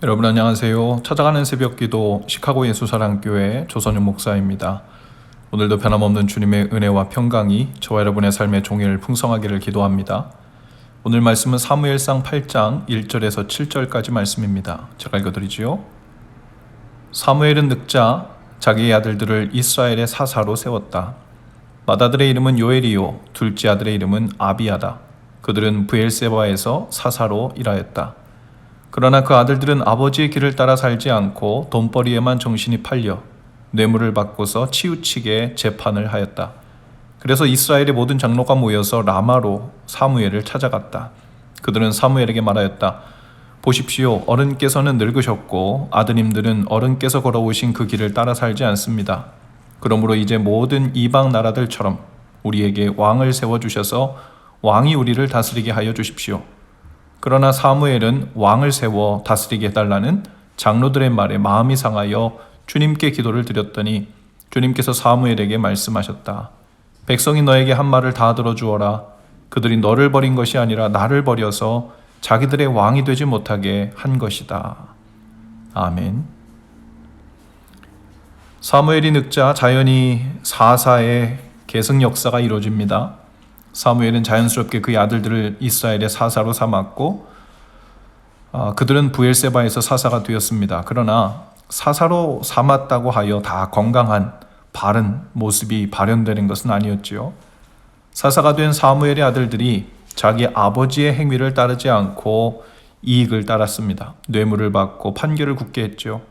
여러분 안녕하세요. 찾아가는 새벽기도 시카고 예수사랑교회 조선윤 목사입니다. 오늘도 변함없는 주님의 은혜와 평강이 저와 여러분의 삶의 종일 풍성하기를 기도합니다. 오늘 말씀은 사무엘상 8장 1절에서 7절까지 말씀입니다. 제가 읽어드리지요. 사무엘은 늙자 자기의 아들들을 이스라엘의 사사로 세웠다. 맏아들의 이름은 요엘이요 둘째 아들의 이름은 아비야다. 그들은 브엘세바에서 사사로 일하였다. 그러나 그 아들들은 아버지의 길을 따라 살지 않고 돈벌이에만 정신이 팔려 뇌물을 받고서 치우치게 재판을 하였다. 그래서 이스라엘의 모든 장로가 모여서 라마로 사무엘을 찾아갔다. 그들은 사무엘에게 말하였다. 보십시오. 어른께서는 늙으셨고 아드님들은 어른께서 걸어오신 그 길을 따라 살지 않습니다. 그러므로 이제 모든 이방 나라들처럼 우리에게 왕을 세워주셔서 왕이 우리를 다스리게 하여 주십시오. 그러나 사무엘은 왕을 세워 다스리게 해달라는 장로들의 말에 마음이 상하여 주님께 기도를 드렸더니 주님께서 사무엘에게 말씀하셨다. 백성이 너에게 한 말을 다 들어주어라. 그들이 너를 버린 것이 아니라 나를 버려서 자기들의 왕이 되지 못하게 한 것이다. 아멘. 사무엘이 늙자 자연히 사사의 계승 역사가 이루어집니다. 사무엘은 자연스럽게 그의 아들들을 이스라엘의 사사로 삼았고 그들은 브엘세바에서 사사가 되었습니다. 그러나 사사로 삼았다고 하여 다 건강한 바른 모습이 발현되는 것은 아니었지요. 사사가 된 사무엘의 아들들이 자기 아버지의 행위를 따르지 않고 이익을 따랐습니다. 뇌물을 받고 판결을 굳게 했죠.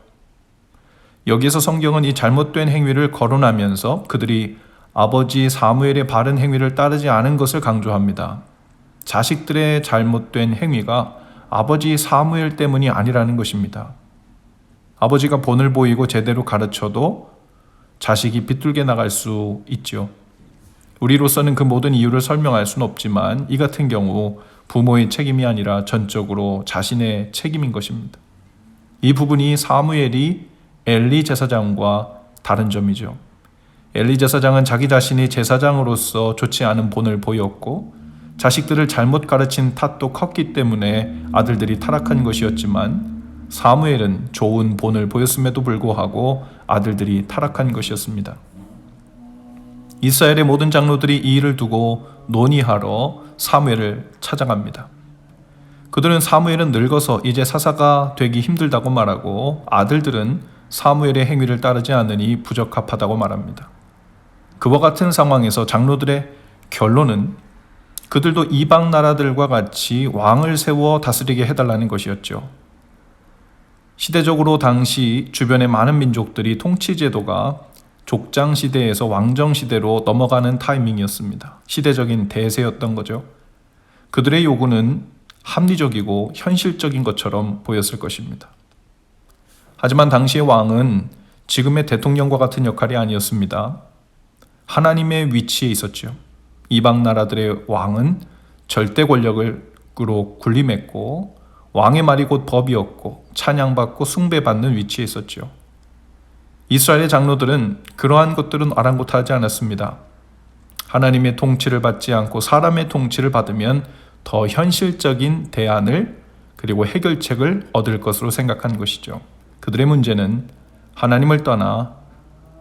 여기서 성경은 이 잘못된 행위를 거론하면서 그들이 아버지 사무엘의 바른 행위를 따르지 않은 것을 강조합니다. 자식들의 잘못된 행위가 아버지 사무엘 때문이 아니라는 것입니다. 아버지가 본을 보이고 제대로 가르쳐도 자식이 비뚤게 나갈 수 있죠. 우리로서는 그 모든 이유를 설명할 수는 없지만 이 같은 경우 부모의 책임이 아니라 전적으로 자신의 책임인 것입니다. 이 부분이 사무엘이 엘리 제사장과 다른 점이죠. 엘리 제사장은 자기 자신이 제사장으로서 좋지 않은 본을 보였고 자식들을 잘못 가르친 탓도 컸기 때문에 아들들이 타락한 것이었지만 사무엘은 좋은 본을 보였음에도 불구하고 아들들이 타락한 것이었습니다. 이스라엘의 모든 장로들이 이 일을 두고 논의하러 사무엘을 찾아갑니다. 그들은 사무엘은 늙어서 이제 사사가 되기 힘들다고 말하고 아들들은 사무엘의 행위를 따르지 않으니 부적합하다고 말합니다. 그와 같은 상황에서 장로들의 결론은 그들도 이방 나라들과 같이 왕을 세워 다스리게 해달라는 것이었죠. 시대적으로 당시 주변의 많은 민족들이 통치제도가 족장시대에서 왕정시대로 넘어가는 타이밍이었습니다. 시대적인 대세였던 거죠. 그들의 요구는 합리적이고 현실적인 것처럼 보였을 것입니다. 하지만 당시의 왕은 지금의 대통령과 같은 역할이 아니었습니다. 하나님의 위치에 있었죠. 이방 나라들의 왕은 절대 권력으로 군림했고 왕의 말이 곧 법이었고 찬양받고 숭배받는 위치에 있었죠. 이스라엘의 장로들은 그러한 것들은 아랑곳하지 않았습니다. 하나님의 통치를 받지 않고 사람의 통치를 받으면 더 현실적인 대안을 그리고 해결책을 얻을 것으로 생각한 것이죠. 그들의 문제는 하나님을 떠나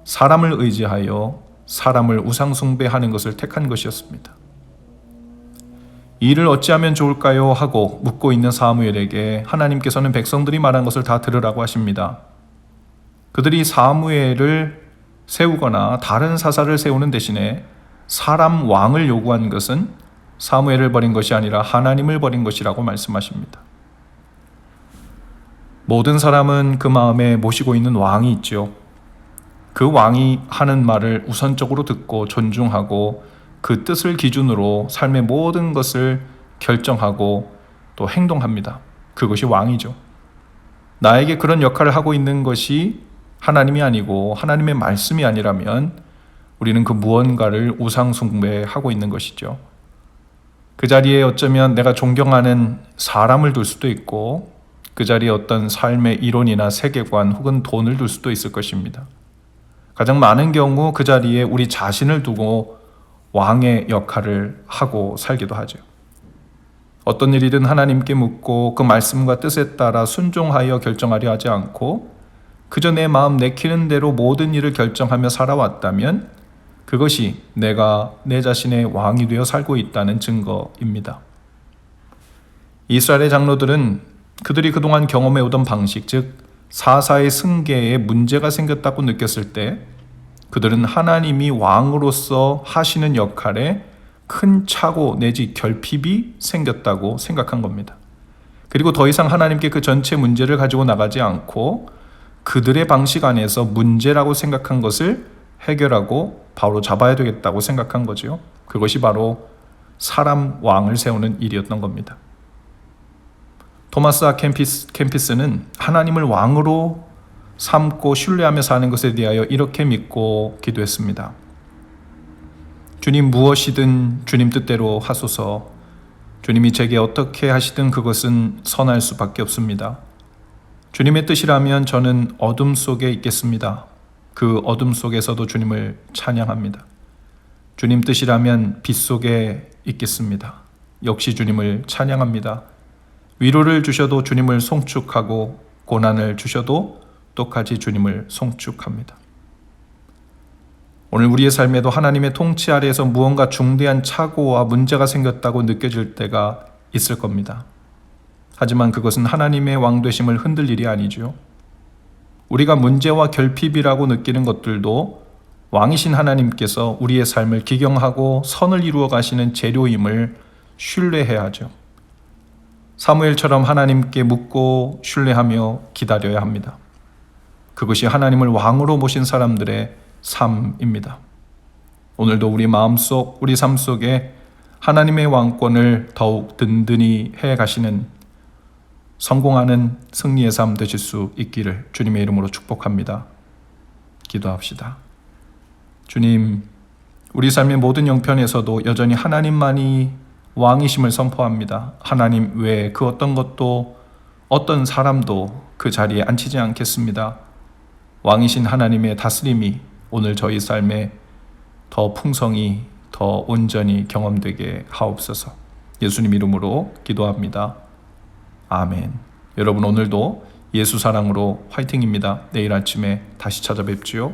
사람을 의지하여 사람을 우상숭배하는 것을 택한 것이었습니다. 이 일을 어찌하면 좋을까요? 하고 묻고 있는 사무엘에게 하나님께서는 백성들이 말한 것을 다 들으라고 하십니다. 그들이 사무엘을 세우거나 다른 사사를 세우는 대신에 사람 왕을 요구한 것은 사무엘을 버린 것이 아니라 하나님을 버린 것이라고 말씀하십니다. 모든 사람은 그 마음에 모시고 있는 왕이 있죠. 그 왕이 하는 말을 우선적으로 듣고 존중하고 그 뜻을 기준으로 삶의 모든 것을 결정하고 또 행동합니다. 그것이 왕이죠. 나에게 그런 역할을 하고 있는 것이 하나님이 아니고 하나님의 말씀이 아니라면 우리는 그 무언가를 우상숭배하고 있는 것이죠. 그 자리에 어쩌면 내가 존경하는 사람을 둘 수도 있고 그 자리에 어떤 삶의 이론이나 세계관 혹은 돈을 둘 수도 있을 것입니다. 가장 많은 경우 그 자리에 우리 자신을 두고 왕의 역할을 하고 살기도 하죠. 어떤 일이든 하나님께 묻고 그 말씀과 뜻에 따라 순종하여 결정하려 하지 않고 그저 내 마음 내키는 대로 모든 일을 결정하며 살아왔다면 그것이 내가 내 자신의 왕이 되어 살고 있다는 증거입니다. 이스라엘의 장로들은 그들이 그동안 경험해오던 방식, 즉 사사의 승계에 문제가 생겼다고 느꼈을 때 그들은 하나님이 왕으로서 하시는 역할에 큰 착오 내지 결핍이 생겼다고 생각한 겁니다. 그리고 더 이상 하나님께 그 전체 문제를 가지고 나가지 않고 그들의 방식 안에서 문제라고 생각한 것을 해결하고 바로 잡아야 되겠다고 생각한 거죠. 그것이 바로 사람 왕을 세우는 일이었던 겁니다. 토마스 캠피스는 하나님을 왕으로 삼고 신뢰하며 사는 것에 대하여 이렇게 믿고 기도했습니다. 주님, 무엇이든 주님 뜻대로 하소서. 주님이 제게 어떻게 하시든 그것은 선할 수밖에 없습니다. 주님의 뜻이라면 저는 어둠 속에 있겠습니다. 그 어둠 속에서도 주님을 찬양합니다. 주님 뜻이라면 빛 속에 있겠습니다. 역시 주님을 찬양합니다. 위로를 주셔도 주님을 송축하고 고난을 주셔도 똑같이 주님을 송축합니다. 오늘 우리의 삶에도 하나님의 통치 아래에서 무언가 중대한 착오와 문제가 생겼다고 느껴질 때가 있을 겁니다. 하지만 그것은 하나님의 왕 되심을 흔들 일이 아니죠. 우리가 문제와 결핍이라고 느끼는 것들도 왕이신 하나님께서 우리의 삶을 기경하고 선을 이루어 가시는 재료임을 신뢰해야 하죠. 사무엘처럼 하나님께 묻고 신뢰하며 기다려야 합니다. 그것이 하나님을 왕으로 모신 사람들의 삶입니다. 오늘도 우리 마음속, 우리 삶 속에 하나님의 왕권을 더욱 든든히 해 가시는 성공하는 승리의 삶 되실 수 있기를 주님의 이름으로 축복합니다. 기도합시다. 주님, 우리 삶의 모든 형편에서도 여전히 하나님만이 왕이심을 선포합니다. 하나님 외에 그 어떤 것도 어떤 사람도 그 자리에 앉히지 않겠습니다. 왕이신 하나님의 다스림이 오늘 저희 삶에 더 풍성히, 더 온전히 경험되게 하옵소서. 예수님 이름으로 기도합니다. 아멘. 여러분, 오늘도 예수 사랑으로 화이팅입니다. 내일 아침에 다시 찾아뵙지요.